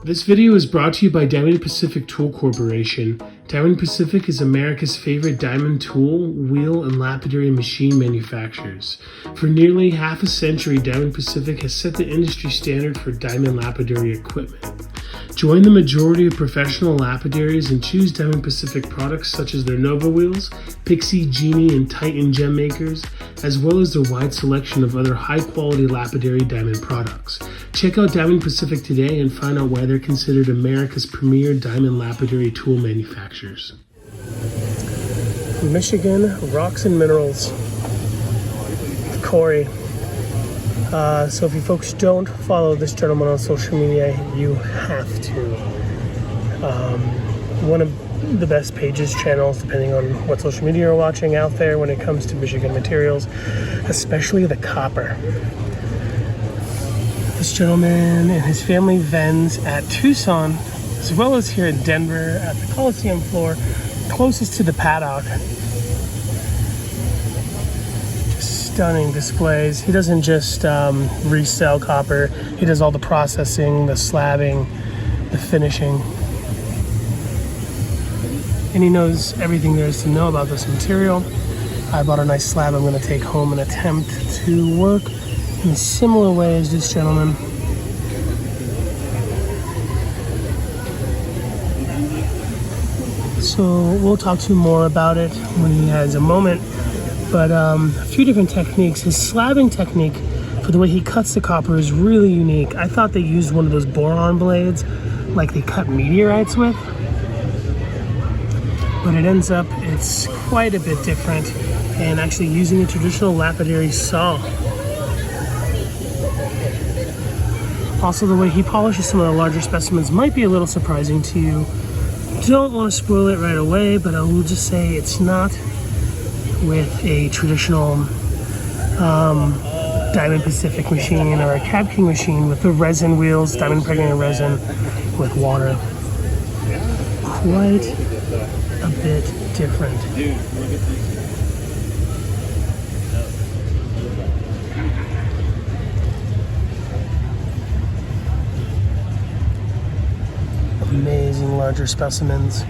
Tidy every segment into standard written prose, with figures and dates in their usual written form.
This video is brought to you by Diamond Pacific Tool Corporation. Diamond Pacific is America's favorite diamond tool, wheel, and lapidary machine manufacturers. For nearly half a century, Diamond Pacific has set the industry standard for diamond lapidary equipment. Join the majority of professional lapidaries and choose Diamond Pacific products such as their Nova wheels, Pixie, Genie, and Titan gem makers, as well as their wide selection of other high-quality lapidary diamond products. Check out Diamond Pacific today and find out why they're considered America's premier diamond lapidary tool manufacturers. Michigan Rocks and Minerals, Corey. So if you folks don't follow this gentleman on social media, you have to. One of the best pages, channels, depending on what social media you're watching out there when it comes to Michigan materials, especially the copper. This gentleman and his family vends at Tucson, as well as here in Denver at the Coliseum floor, closest to the paddock. Stunning displays. He doesn't just resell copper, he does all the processing, the slabbing, the finishing. And he knows everything there is to know about this material. I bought a nice slab I'm going to take home and attempt to work in a similar way as this gentleman. So we'll talk to him more about it when he has a moment. But a few different techniques. His slabbing technique for the way he cuts the copper is really unique. I thought they used one of those boron blades like they cut meteorites with. But it ends up, it's quite a bit different, and actually using a traditional lapidary saw. Also, the way he polishes some of the larger specimens might be a little surprising to you. Don't want to spoil it right away, but I will just say it's not with a traditional Diamond Pacific machine or a Cab King machine with the resin wheels, diamond impregnated resin with water. Quite a bit different. Amazing larger specimens,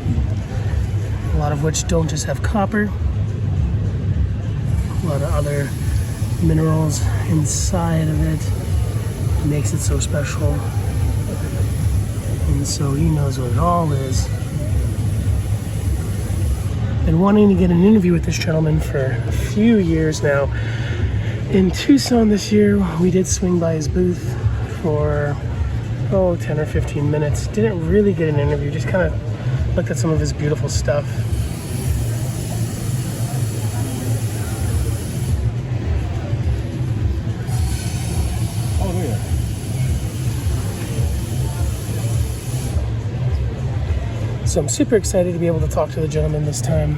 a lot of which don't just have copper. A lot of other minerals inside of it. It makes it so special. And so he knows what it all is. Been wanting to get an interview with this gentleman for a few years now. In Tucson this year, we did swing by his booth for 10 or 15 minutes. Didn't really get an interview, just kind of looked at some of his beautiful stuff. So I'm super excited to be able to talk to the gentleman this time.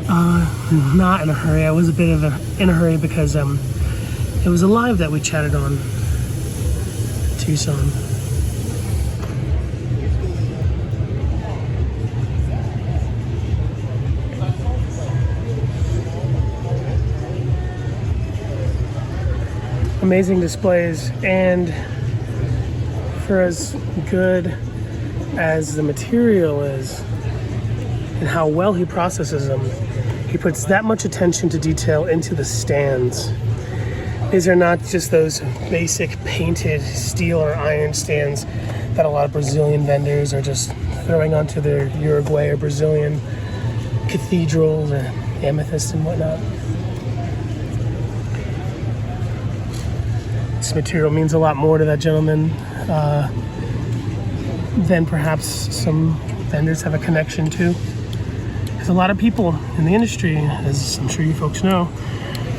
Not in a hurry. I was a bit in a hurry because it was a live that we chatted on Tucson. Amazing displays, and for as good as the material is and how well he processes them, he puts that much attention to detail into the stands. These are not just those basic painted steel or iron stands that a lot of Brazilian vendors are just throwing onto their Uruguay or Brazilian cathedrals or amethysts and whatnot. This material means a lot more to that gentleman than perhaps some vendors have a connection to. Because a lot of people in the industry, as I'm sure you folks know,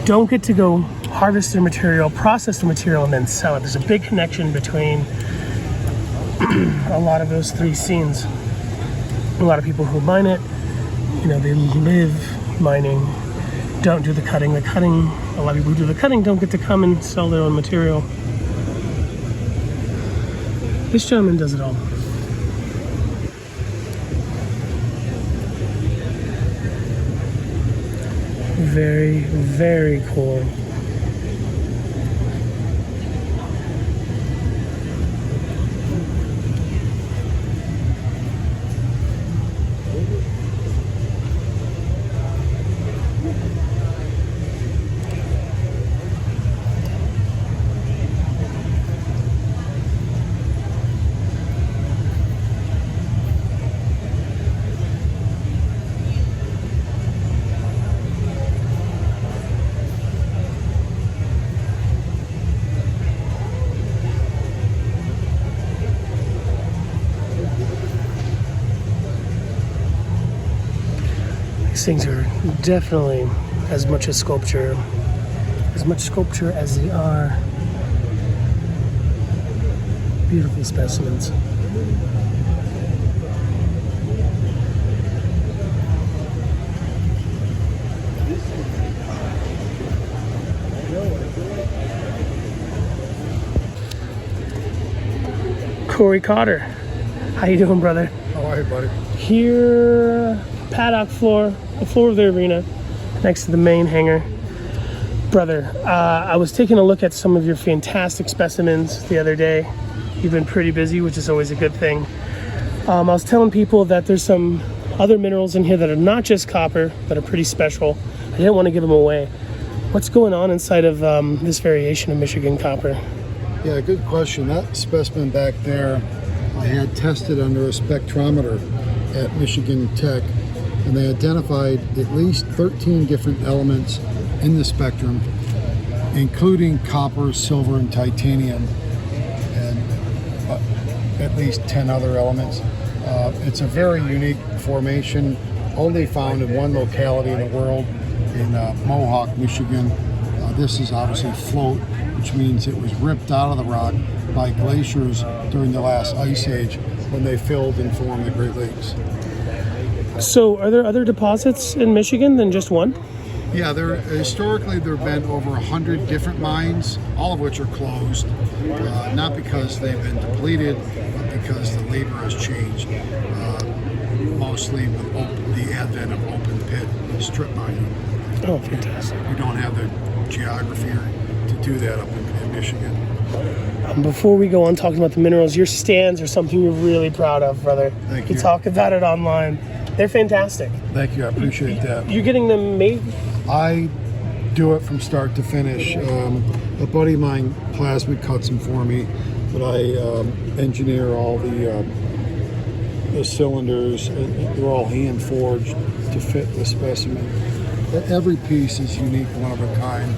don't get to go harvest their material, process the material, and then sell it. There's a big connection between a lot of those three scenes. A lot of people who mine it, they live mining, don't do the cutting. A lot of people who do the cutting don't get to come and sell their own material. This gentleman does it all. Very, very cool. These things are definitely as much sculpture as they are beautiful specimens. Corey Cotter, how you doing, brother? How are you, buddy? Here, paddock floor, the floor of the arena, next to the main hangar. Brother, I was taking a look at some of your fantastic specimens the other day. You've been pretty busy, which is always a good thing. I was telling people that there's some other minerals in here that are not just copper, that are pretty special. I didn't want to give them away. What's going on inside of this variation of Michigan copper? Yeah, good question. That specimen back there, I had tested under a spectrometer at Michigan Tech, and they identified at least 13 different elements in the spectrum, including copper, silver, and titanium, and at least 10 other elements. It's a very unique formation, only found in one locality in the world, in Mohawk, Michigan. This is obviously float, which means it was ripped out of the rock by glaciers during the last ice age when they filled and formed the Great Lakes. So are there other deposits in Michigan than just one? Yeah, historically there have been over 100 different mines, all of which are closed, not because they've been depleted, but because the labor has changed, mostly with the advent of open pit strip mining. Oh, fantastic. We don't have the geography to do that up in Michigan. Before we go on talking about the minerals, your stands are something we're really proud of, brother. Thank you. You talk about it online. They're fantastic. Thank you, I appreciate that. You're getting them made? I do it from start to finish. A buddy of mine plasma cuts them for me, but I engineer all the cylinders. They're all hand forged to fit the specimen. Every piece is unique, one of a kind.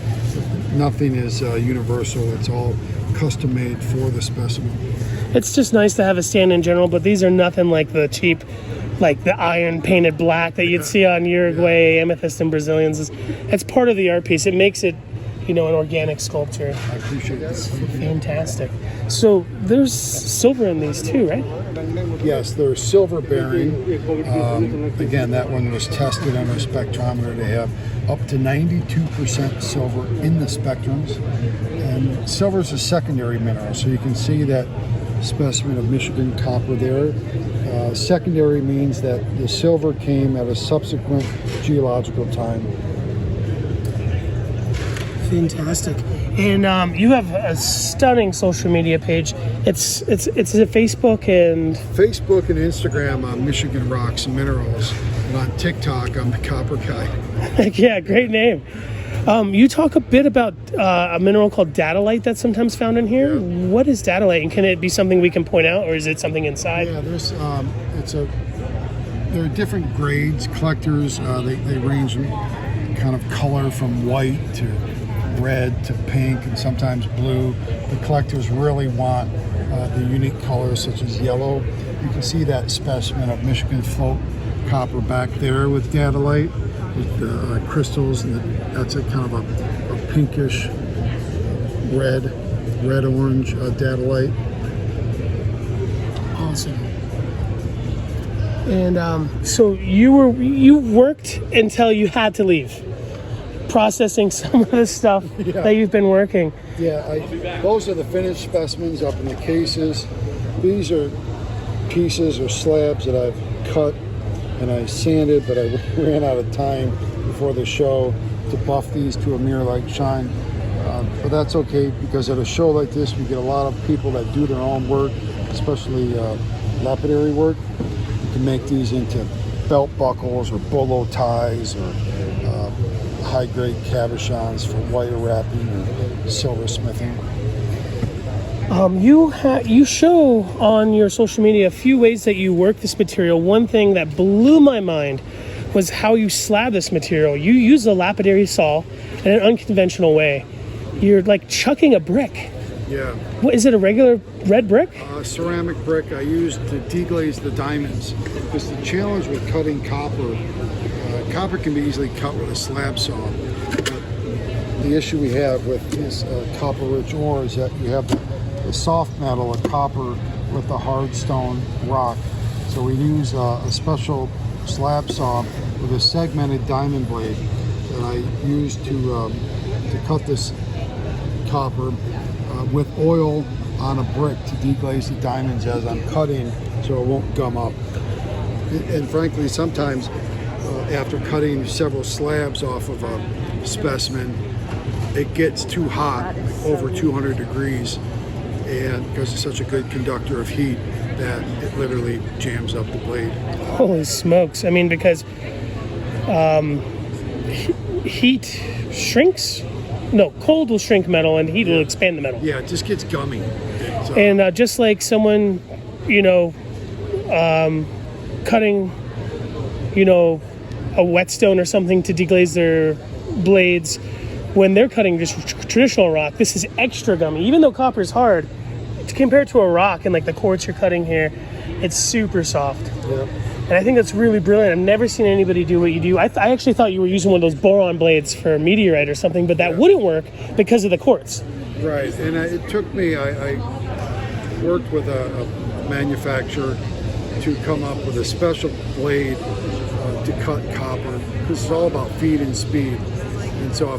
Nothing is universal. It's all custom made for the specimen. It's just nice to have a stand in general, but these are nothing like the cheap, like the iron painted black that you'd see on Uruguay, amethyst, and Brazilians. It's part of the art piece. It makes it, an organic sculpture. I appreciate that. It's fantastic. So there's silver in these too, right? Yes, they're silver bearing. Again, that one was tested on a spectrometer. They have up to 92% silver in the spectrums. And silver is a secondary mineral, so you can see that specimen of Michigan copper there. Secondary means that the silver came at a subsequent geological time. Fantastic. And you have a stunning social media page. It's a Facebook and Instagram on Michigan Rocks and Minerals, and on TikTok I'm the Copper Guy. Yeah, great name. You talk a bit about a mineral called datalite that's sometimes found in here. Yeah. What is datalite, and can it be something we can point out, or is it something inside? Yeah, there are different grades. Collectors they range in kind of color from white to red to pink and sometimes blue. The collectors really want the unique colors such as yellow. You can see that specimen of Michigan float copper back there with datalite, with the crystals, and that's a kind of a pinkish red orange datalite. Awesome. And so you worked until you had to leave, processing some of the stuff that you've been working. Yeah, those are the finished specimens up in the cases. These are pieces or slabs that I've cut and I sanded, but I ran out of time before the show to buff these to a mirror-like shine. But that's okay, because at a show like this, we get a lot of people that do their own work, especially lapidary work. You can make these into belt buckles or bolo ties or high-grade cabochons for wire wrapping or silversmithing. You show on your social media a few ways that you work this material. One thing that blew my mind was how you slab this material. You use a lapidary saw in an unconventional way. You're like chucking a brick. Yeah. What is it, a regular red brick? Ceramic brick I used to deglaze the diamonds, because the challenge with cutting copper copper can be easily cut with a slab saw. But the issue we have with this copper-rich ore is that you have the soft metal, the copper, with the hard stone rock. So we use a special slab saw with a segmented diamond blade that I use to cut this copper with oil on a brick to deglaze the diamonds as I'm cutting so it won't gum up. And frankly, sometimes after cutting several slabs off of a specimen, it gets too hot, like over 200 degrees, and because it's such a good conductor of heat that it literally jams up the blade. Holy smokes. I mean, because heat shrinks? No, cold will shrink metal and heat will expand the metal. Yeah, it just gets gummy. And just like someone, you know, cutting, you know, a whetstone or something to deglaze their blades, when they're cutting just traditional rock, this is extra gummy. Even though copper is hard, compared to a rock and like the quartz you're cutting here, it's super soft. Yep. And I think that's really brilliant. I've never seen anybody do what you do. I actually thought you were using one of those boron blades for meteorite or something, but that wouldn't work because of the quartz. Right, and it took me, I worked with a manufacturer to come up with a special blade to cut copper, because it's all about feed and speed. And so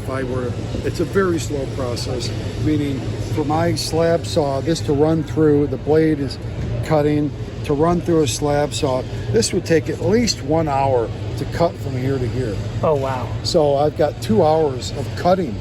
it's a very slow process, meaning for my slab saw, this to run through, the blade is cutting, to run through a slab saw, this would take at least 1 hour to cut from here to here. Oh, wow. So I've got 2 hours of cutting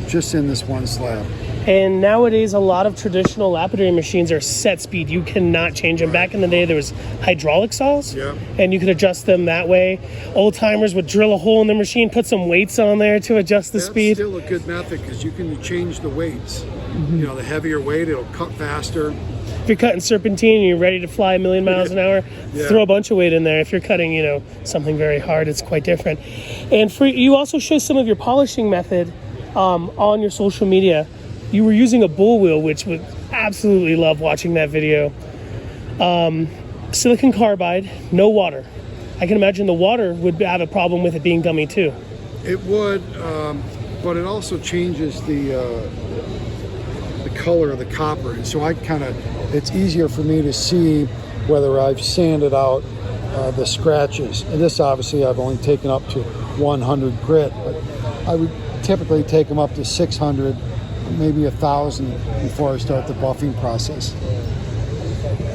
just in this one slab. And nowadays, a lot of traditional lapidary machines are set speed. You cannot change them. Back in the day, there was hydraulic saws, and you could adjust them that way. Old timers would drill a hole in the machine, put some weights on there to adjust the speed. That's still a good method because you can change the weights. Mm-hmm. You know, the heavier weight, it'll cut faster. If you're cutting serpentine and you're ready to fly a million miles an hour, throw a bunch of weight in there. If you're cutting, you know, something very hard, it's quite different. And you also show some of your polishing method on your social media. You were using a bull wheel, which would absolutely love watching that video. Silicon carbide, no water. I can imagine the water would have a problem with it being gummy too. It would, but it also changes the color of the copper. And so it's easier for me to see whether I've sanded out the scratches. And this obviously I've only taken up to 100 grit, but I would typically take them up to 600, maybe 1,000 before I start the buffing process.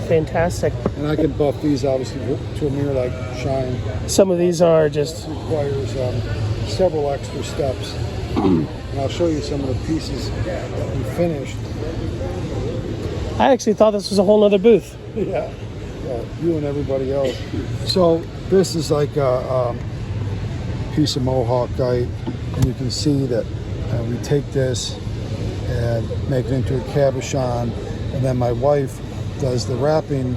Fantastic. And I can buff these obviously to a mirror-like shine. Some of these are just... It requires several extra steps. And I'll show you some of the pieces that we finished. I actually thought this was a whole other booth. Yeah, you and everybody else. So this is like a piece of Mohawkite, and you can see that we take this and make it into a cabochon, and then my wife does the wrapping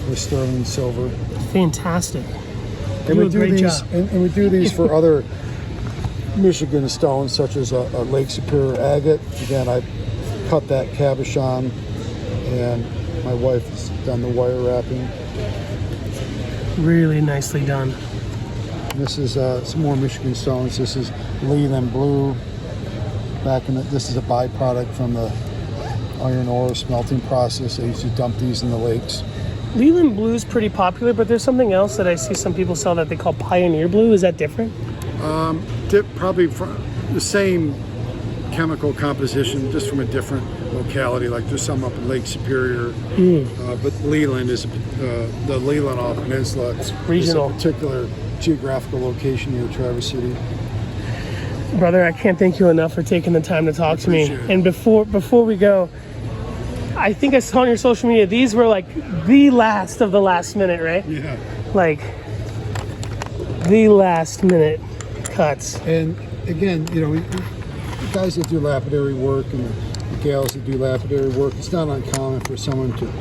with sterling silver. Fantastic. And we do these, and we do these for other Michigan stones, such as a Lake Superior agate. Again, I cut that cabochon, and my wife has done the wire wrapping. Really nicely done. And this is some more Michigan stones. This is Leland Blue. This is a byproduct from the iron ore smelting process. They used to dump these in the lakes. Leland Blue is pretty popular, but there's something else that I see some people sell that they call Pioneer Blue. Is that different? Probably from the same chemical composition, just from a different locality. Like there's some up in Lake Superior, but Leland is the Leelanau Peninsula. It's regional. It's a particular geographical location near Traverse City. Brother, I can't thank you enough for taking the time to talk to me. And before we go, I think I saw on your social media, these were like the last of the last minute, right? Yeah. Like the last minute cuts. And again, you know, the guys that do lapidary work and the gals that do lapidary work, it's not uncommon for someone to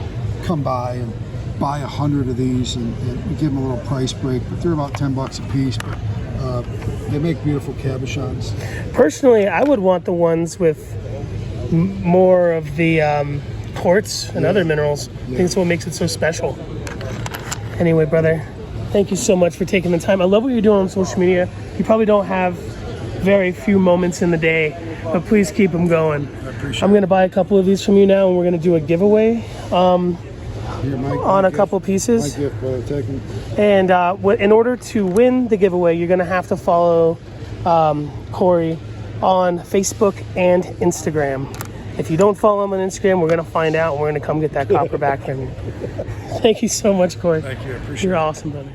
come by and buy 100 of these and give them a little price break, but they're about $10 a piece. But they make beautiful cabochons. Personally, I would want the ones with more of the quartz and other minerals. I think that's what makes it so special. Anyway, brother, Thank you so much for taking the time. I love what you're doing on social media. You probably don't have very few moments in the day, but please keep them going. I'm going to buy a couple of these from you now, and we're going to do a giveaway on a couple pieces. My gift, brother. Take them. And in order to win the giveaway, you're going to have to follow Corey on Facebook and Instagram. If you don't follow him on Instagram, we're going to find out, and we're going to come get that copper back from you. Thank you so much, Corey. Thank you. I appreciate it. You're awesome, brother.